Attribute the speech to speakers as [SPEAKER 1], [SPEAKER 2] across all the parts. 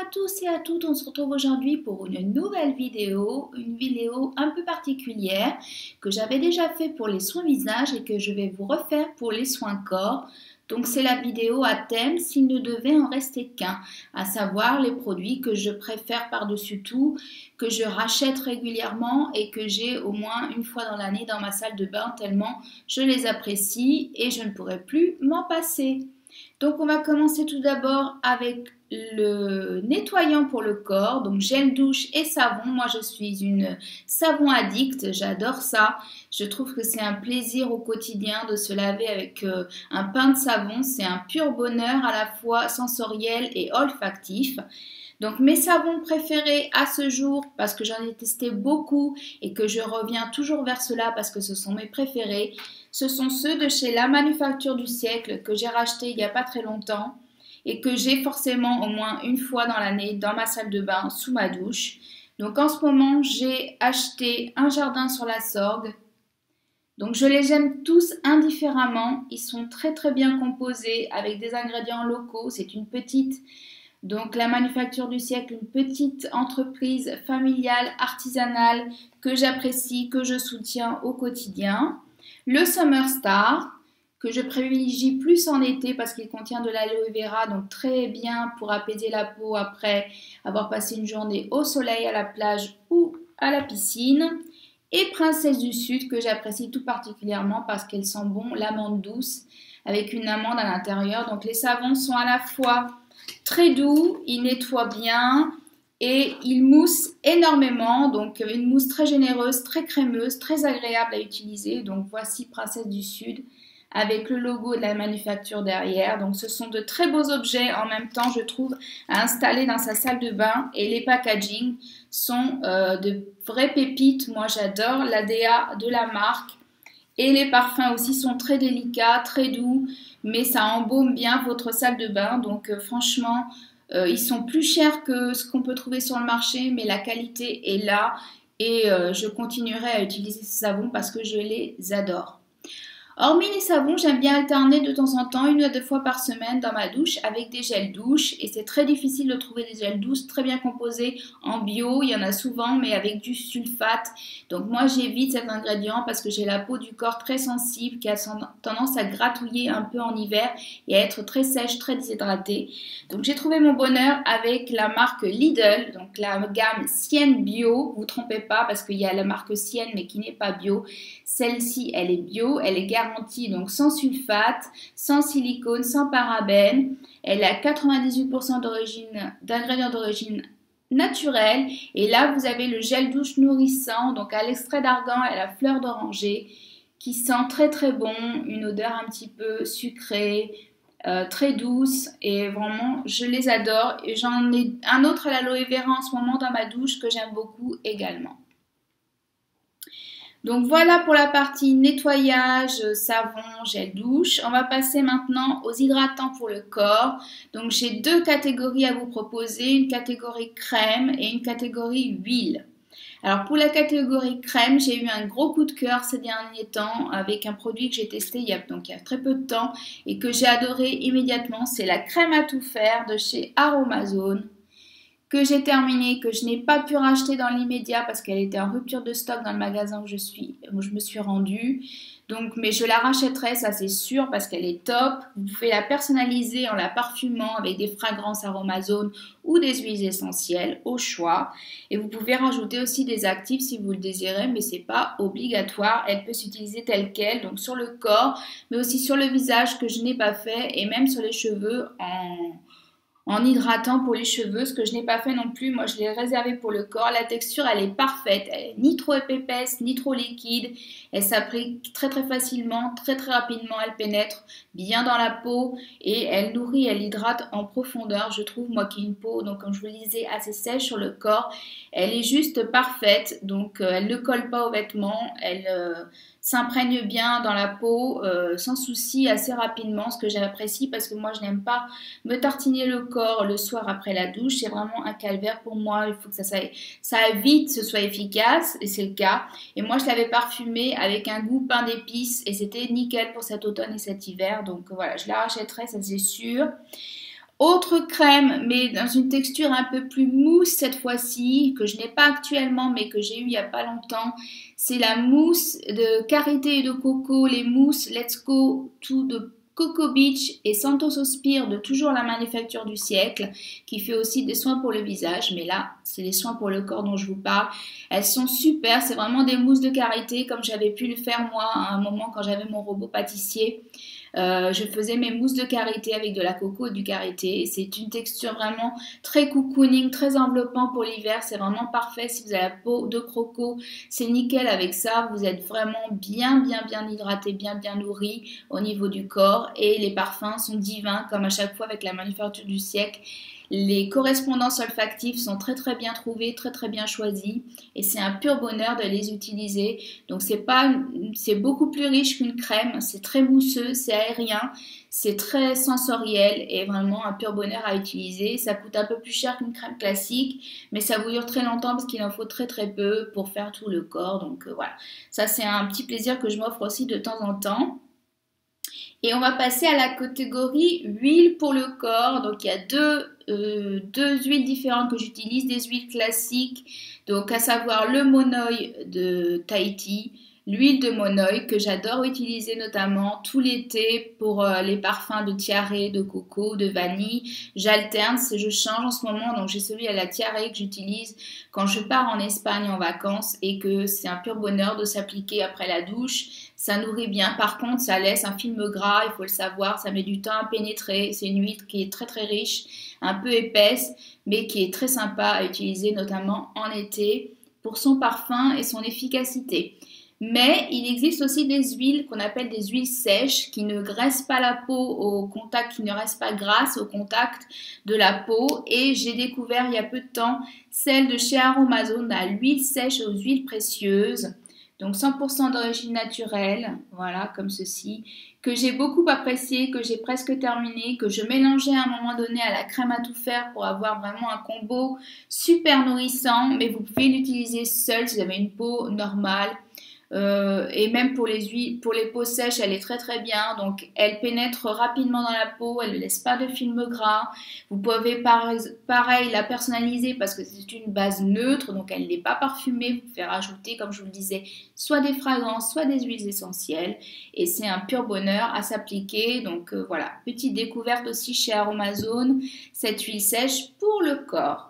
[SPEAKER 1] à tous et à toutes, on se retrouve aujourd'hui pour une nouvelle vidéo, une vidéo un peu particulière que j'avais déjà fait pour les soins visage et que je vais vous refaire pour les soins corps. Donc c'est la vidéo à thème s'il ne devait en rester qu'un, à savoir les produits que je préfère par-dessus tout, que je rachète régulièrement et que j'ai au moins une fois dans l'année dans ma salle de bain tellement je les apprécie et je ne pourrai plus m'en passer. Donc on va commencer tout d'abord avec le nettoyant pour le corps, donc gel douche et savon. Moi je suis une savon addict, j'adore ça. Je trouve que c'est un plaisir au quotidien de se laver avec un pain de savon. C'est un pur bonheur à la fois sensoriel et olfactif. Donc mes savons préférés à ce jour, parce que j'en ai testé beaucoup et que je reviens toujours vers cela parce que ce sont mes préférés, ce sont ceux de chez La Manufacture du Siècle que j'ai racheté il n'y a pas très longtemps et que j'ai forcément au moins une fois dans l'année dans ma salle de bain sous ma douche. Donc en ce moment j'ai acheté un jardin sur la Sorgue. Donc je les aime tous indifféremment, ils sont très très bien composés avec des ingrédients locaux, c'est une petite... Donc la Manufacture du Siècle, une petite entreprise familiale, artisanale que j'apprécie, que je soutiens au quotidien. Le Summer Star, que je privilégie plus en été parce qu'il contient de l'aloe vera, donc très bien pour apaiser la peau après avoir passé une journée au soleil, à la plage ou à la piscine. Et Princesse du Sud, que j'apprécie tout particulièrement parce qu'elle sent bon l'amande douce avec une amande à l'intérieur. Donc les savons sont à la fois très doux, il nettoie bien et il mousse énormément, donc une mousse très généreuse, très crémeuse, très agréable à utiliser. Donc voici Princesse du Sud avec le logo de la manufacture derrière. Donc ce sont de très beaux objets en même temps, je trouve, à installer dans sa salle de bain et les packaging sont de vraies pépites. Moi j'adore l'ADA de la marque. Et les parfums aussi sont très délicats, très doux, mais ça embaume bien votre salle de bain. Donc franchement, ils sont plus chers que ce qu'on peut trouver sur le marché, mais la qualité est là. Et je continuerai à utiliser ces savons parce que je les adore. Hormis les savons, j'aime bien alterner de temps en temps, 1 à 2 fois par semaine dans ma douche avec des gels douche. Et c'est très difficile de trouver des gels douches très bien composés en bio. Il y en a souvent, mais avec du sulfate. Donc moi, j'évite cet ingrédient parce que j'ai la peau du corps très sensible qui a tendance à gratouiller un peu en hiver et à être très sèche, très déshydratée. Donc j'ai trouvé mon bonheur avec la marque Lidl, donc la gamme Sienne Bio. Vous ne trompez pas parce qu'il y a la marque Sienne mais qui n'est pas bio. Celle-ci, elle est bio, elle est garantie donc sans sulfate, sans silicone, sans parabènes. Elle a 98% d'ingrédients d'origine naturelle. Et là, vous avez le gel douche nourrissant, donc à l'extrait d'argan et à la fleur d'oranger, qui sent très très bon, une odeur un petit peu sucrée, très douce. Et vraiment, je les adore. Et j'en ai un autre à l'aloe vera en ce moment dans ma douche que j'aime beaucoup également. Donc voilà pour la partie nettoyage, savon, gel douche. On va passer maintenant aux hydratants pour le corps. Donc j'ai deux catégories à vous proposer, une catégorie crème et une catégorie huile. Alors pour la catégorie crème, j'ai eu un gros coup de cœur ces derniers temps avec un produit que j'ai testé il y a très peu de temps et que j'ai adoré immédiatement. C'est la crème à tout faire de chez Aromazone, que j'ai terminée, que je n'ai pas pu racheter dans l'immédiat parce qu'elle était en rupture de stock dans le magasin où je me suis rendue. Donc, mais je la rachèterai, ça c'est sûr, parce qu'elle est top. Vous pouvez la personnaliser en la parfumant avec des fragrances Aromazone ou des huiles essentielles au choix. Et vous pouvez rajouter aussi des actifs si vous le désirez, mais c'est pas obligatoire. Elle peut s'utiliser telle quelle, donc sur le corps, mais aussi sur le visage que je n'ai pas fait, et même sur les cheveux en hydratant pour les cheveux, ce que je n'ai pas fait non plus. Moi, je l'ai réservé pour le corps. La texture, elle est parfaite. Elle est ni trop épaisse, ni trop liquide. Elle s'applique très très facilement, très très rapidement. Elle pénètre bien dans la peau et elle nourrit, elle hydrate en profondeur. Je trouve, moi qui ai une peau, donc comme je vous le disais, assez sèche sur le corps, elle est juste parfaite. Donc, elle ne colle pas aux vêtements. Elle s'imprègne bien dans la peau sans souci assez rapidement, ce que j'apprécie parce que moi je n'aime pas me tartiner le corps le soir après la douche. C'est vraiment un calvaire pour moi. Il faut que ça aille vite, ce soit efficace, et c'est le cas. Et moi je l'avais parfumé avec un goût pain d'épices et c'était nickel pour cet automne et cet hiver. Donc voilà, je la rachèterai, ça c'est sûr. Autre crème, mais dans une texture un peu plus mousse cette fois-ci, que je n'ai pas actuellement, mais que j'ai eu il n'y a pas longtemps. C'est la mousse de karité et de coco, les mousses Let's Go To de Coco Beach et Santos Ospire de toujours la manufacture du siècle, qui fait aussi des soins pour le visage, mais là, c'est les soins pour le corps dont je vous parle. Elles sont super, c'est vraiment des mousses de karité, comme j'avais pu le faire moi à un moment quand j'avais mon robot pâtissier. Je faisais mes mousses de karité avec de la coco et du karité. C'est une texture vraiment très cocooning, très enveloppant pour l'hiver. C'est vraiment parfait si vous avez la peau de croco. C'est nickel avec ça. Vous êtes vraiment bien hydraté, bien nourri au niveau du corps. Et les parfums sont divins comme à chaque fois avec la manufacture du siècle. Les correspondances olfactives sont très bien trouvées, très bien choisies et c'est un pur bonheur de les utiliser. Donc c'est beaucoup plus riche qu'une crème, c'est très mousseux, c'est aérien, c'est très sensoriel et vraiment un pur bonheur à utiliser. Ça coûte un peu plus cher qu'une crème classique, mais ça vous dure très longtemps parce qu'il en faut très peu pour faire tout le corps. Donc voilà, ça c'est un petit plaisir que je m'offre aussi de temps en temps. Et on va passer à la catégorie huile pour le corps. Donc il y a deux huiles différentes que j'utilise, des huiles classiques, donc à savoir le monoï de Tahiti, l'huile de monoï que j'adore utiliser notamment tout l'été pour les parfums de tiare, de coco, de vanille. J'alterne, je change en ce moment, donc j'ai celui à la tiare que j'utilise quand je pars en Espagne en vacances et que c'est un pur bonheur de s'appliquer après la douche. Ça nourrit bien, par contre ça laisse un film gras, il faut le savoir, ça met du temps à pénétrer. C'est une huile qui est très riche, un peu épaisse, mais qui est très sympa à utiliser notamment en été pour son parfum et son efficacité. Mais il existe aussi des huiles qu'on appelle des huiles sèches qui ne graissent pas la peau au contact, qui ne restent pas grasses au contact de la peau. Et j'ai découvert il y a peu de temps celle de chez Aromazone à l'huile sèche aux huiles précieuses. Donc 100% d'origine naturelle, voilà, comme ceci, que j'ai beaucoup apprécié, que j'ai presque terminé, que je mélangeais à un moment donné à la crème à tout faire pour avoir vraiment un combo super nourrissant. Mais vous pouvez l'utiliser seul si vous avez une peau normale. Et même pour les huiles, pour les peaux sèches, elle est très bien. Donc, elle pénètre rapidement dans la peau, elle ne laisse pas de film gras. Vous pouvez pareil la personnaliser parce que c'est une base neutre, donc elle n'est pas parfumée. Vous pouvez rajouter, comme je vous le disais, soit des fragrances, soit des huiles essentielles. Et c'est un pur bonheur à s'appliquer. Donc voilà, petite découverte aussi chez Aromazone, cette huile sèche pour le corps.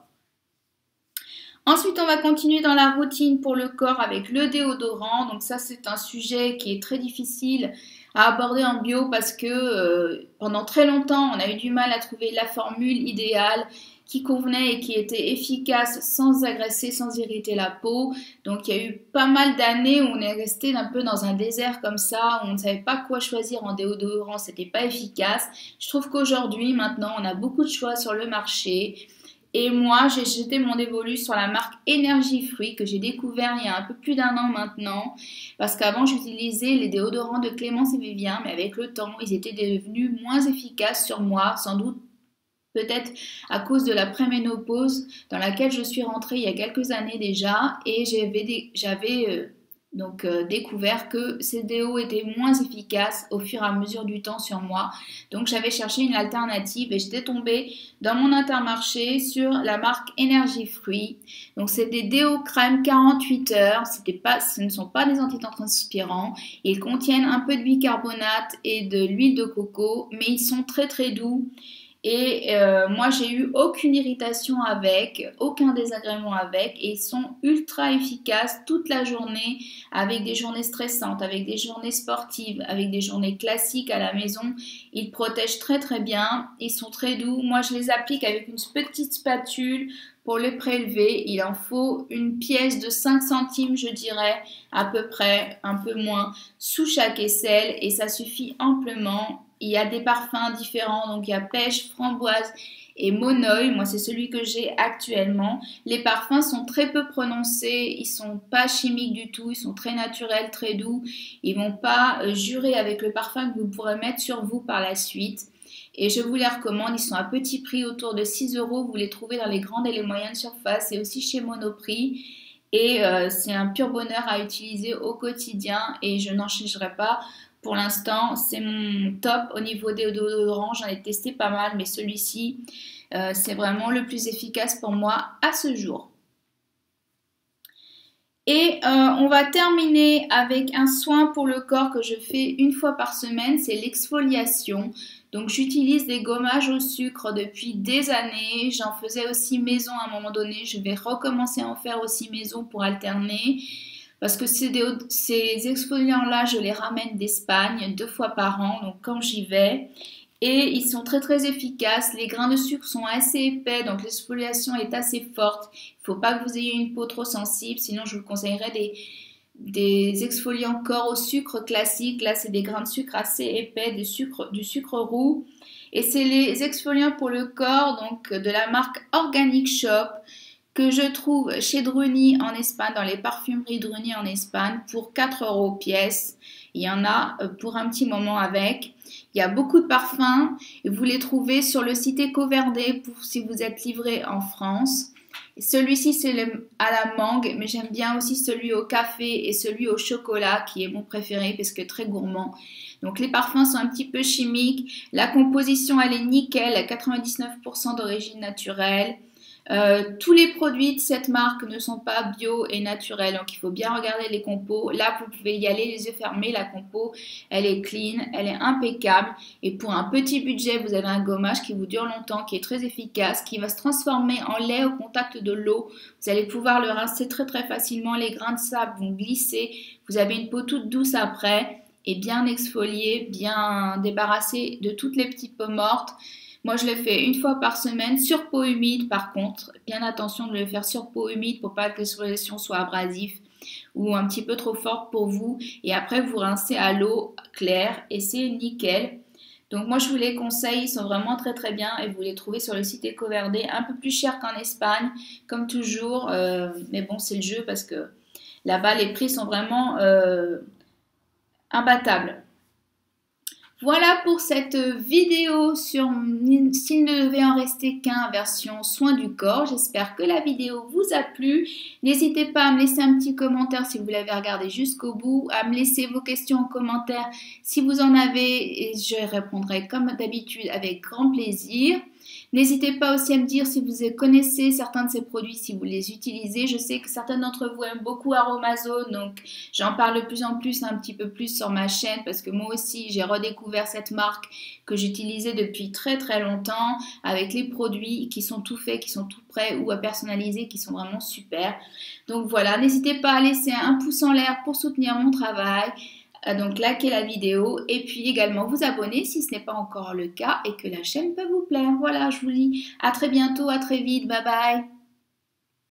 [SPEAKER 1] Ensuite, on va continuer dans la routine pour le corps avec le déodorant. Donc ça, c'est un sujet qui est très difficile à aborder en bio parce que pendant très longtemps, on a eu du mal à trouver la formule idéale qui convenait et qui était efficace sans agresser, sans irriter la peau. Donc il y a eu pas mal d'années où on est resté un peu dans un désert comme ça, où on ne savait pas quoi choisir en déodorant, c'était pas efficace. Je trouve qu'aujourd'hui, maintenant, on a beaucoup de choix sur le marché. Et moi, j'ai jeté mon dévolu sur la marque Énergie Fruits que j'ai découvert il y a un peu plus d'un an maintenant. Parce qu'avant, j'utilisais les déodorants de Clémence et Vivien, mais avec le temps, ils étaient devenus moins efficaces sur moi, sans doute peut-être à cause de la préménopause dans laquelle je suis rentrée il y a quelques années déjà. Et j'avais découvert que ces déos étaient moins efficaces au fur et à mesure du temps sur moi. Donc j'avais cherché une alternative et j'étais tombée dans mon Intermarché sur la marque Énergie Fruits. Donc c'est des déos crème 48 heures, ce ne sont pas des antitranspirants. Ils contiennent un peu de bicarbonate et de l'huile de coco, mais ils sont très doux. Et moi, j'ai eu aucune irritation avec, aucun désagrément avec, et ils sont ultra efficaces toute la journée, avec des journées stressantes, avec des journées sportives, avec des journées classiques à la maison. Ils protègent très bien, ils sont très doux. Moi, je les applique avec une petite spatule pour les prélever. Il en faut une pièce de 5 centimes, je dirais, à peu près, un peu moins, sous chaque aisselle, et ça suffit amplement. Il y a des parfums différents, donc il y a pêche, framboise et monoï. Moi, c'est celui que j'ai actuellement. Les parfums sont très peu prononcés, ils sont pas chimiques du tout, ils sont très naturels, très doux. Ils vont pas jurer avec le parfum que vous pourrez mettre sur vous par la suite. Et je vous les recommande, ils sont à petit prix, autour de 6 €. Vous les trouvez dans les grandes et les moyennes surfaces et aussi chez Monoprix. Et c'est un pur bonheur à utiliser au quotidien et je n'en changerai pas Pour l'instant, c'est mon top au niveau des déodorants. J'en ai testé pas mal, mais celui-ci, c'est vraiment le plus efficace pour moi à ce jour. Et on va terminer avec un soin pour le corps que je fais une fois par semaine, c'est l'exfoliation. Donc j'utilise des gommages au sucre depuis des années, j'en faisais aussi maison à un moment donné, je vais recommencer à en faire aussi maison pour alterner. Parce que ces exfoliants-là, je les ramène d'Espagne 2 fois par an, donc quand j'y vais. Et ils sont très très efficaces. Les grains de sucre sont assez épais, donc l'exfoliation est assez forte. Il ne faut pas que vous ayez une peau trop sensible, sinon je vous conseillerais des exfoliants corps au sucre classiques. Là, c'est des grains de sucre assez épais, du sucre roux. Et c'est les exfoliants pour le corps, donc de la marque Organic Shop, que je trouve chez Druni en Espagne, dans les parfumeries Druni en Espagne, pour 4 € pièce. Il y en a pour un petit moment avec. Il y a beaucoup de parfums et vous les trouvez sur le site EcoVerde pour si vous êtes livré en France. Celui-ci c'est à la mangue, mais j'aime bien aussi celui au café et celui au chocolat qui est mon préféré parce que très gourmand. Donc les parfums sont un petit peu chimiques. La composition elle est nickel, à 99% d'origine naturelle. Tous les produits de cette marque ne sont pas bio et naturels, donc il faut bien regarder les compos. Là, vous pouvez y aller les yeux fermés, la compo, elle est clean, elle est impeccable. Et pour un petit budget, vous avez un gommage qui vous dure longtemps, qui est très efficace, qui va se transformer en lait au contact de l'eau. Vous allez pouvoir le rincer très très facilement, les grains de sable vont glisser. Vous avez une peau toute douce après et bien exfoliée, bien débarrassée de toutes les petites peaux mortes. Moi, je le fais une fois par semaine sur peau humide par contre. Bien attention de le faire sur peau humide pour pas que l'exfoliation soit abrasive ou un petit peu trop forte pour vous. Et après, vous rincez à l'eau claire et c'est nickel. Donc moi, je vous les conseille, ils sont vraiment très très bien et vous les trouvez sur le site EcoVerde, un peu plus cher qu'en Espagne, comme toujours. Mais bon, c'est le jeu parce que là-bas, les prix sont vraiment imbattables. Voilà pour cette vidéo sur s'il ne devait en rester qu'un version soins du corps. J'espère que la vidéo vous a plu. N'hésitez pas à me laisser un petit commentaire si vous l'avez regardé jusqu'au bout, à me laisser vos questions en commentaire si vous en avez et je répondrai comme d'habitude avec grand plaisir. N'hésitez pas aussi à me dire si vous connaissez certains de ces produits, si vous les utilisez. Je sais que certains d'entre vous aiment beaucoup Aromazone, donc j'en parle de plus en plus, un petit peu plus sur ma chaîne parce que moi aussi j'ai redécouvert cette marque que j'utilisais depuis très très longtemps avec les produits qui sont tout faits, qui sont tout prêts ou à personnaliser, qui sont vraiment super. Donc voilà, n'hésitez pas à laisser un pouce en l'air pour soutenir mon travail. Donc likez la vidéo et puis également vous abonner si ce n'est pas encore le cas et que la chaîne peut vous plaire. Voilà, je vous dis à très bientôt, à très vite, bye bye.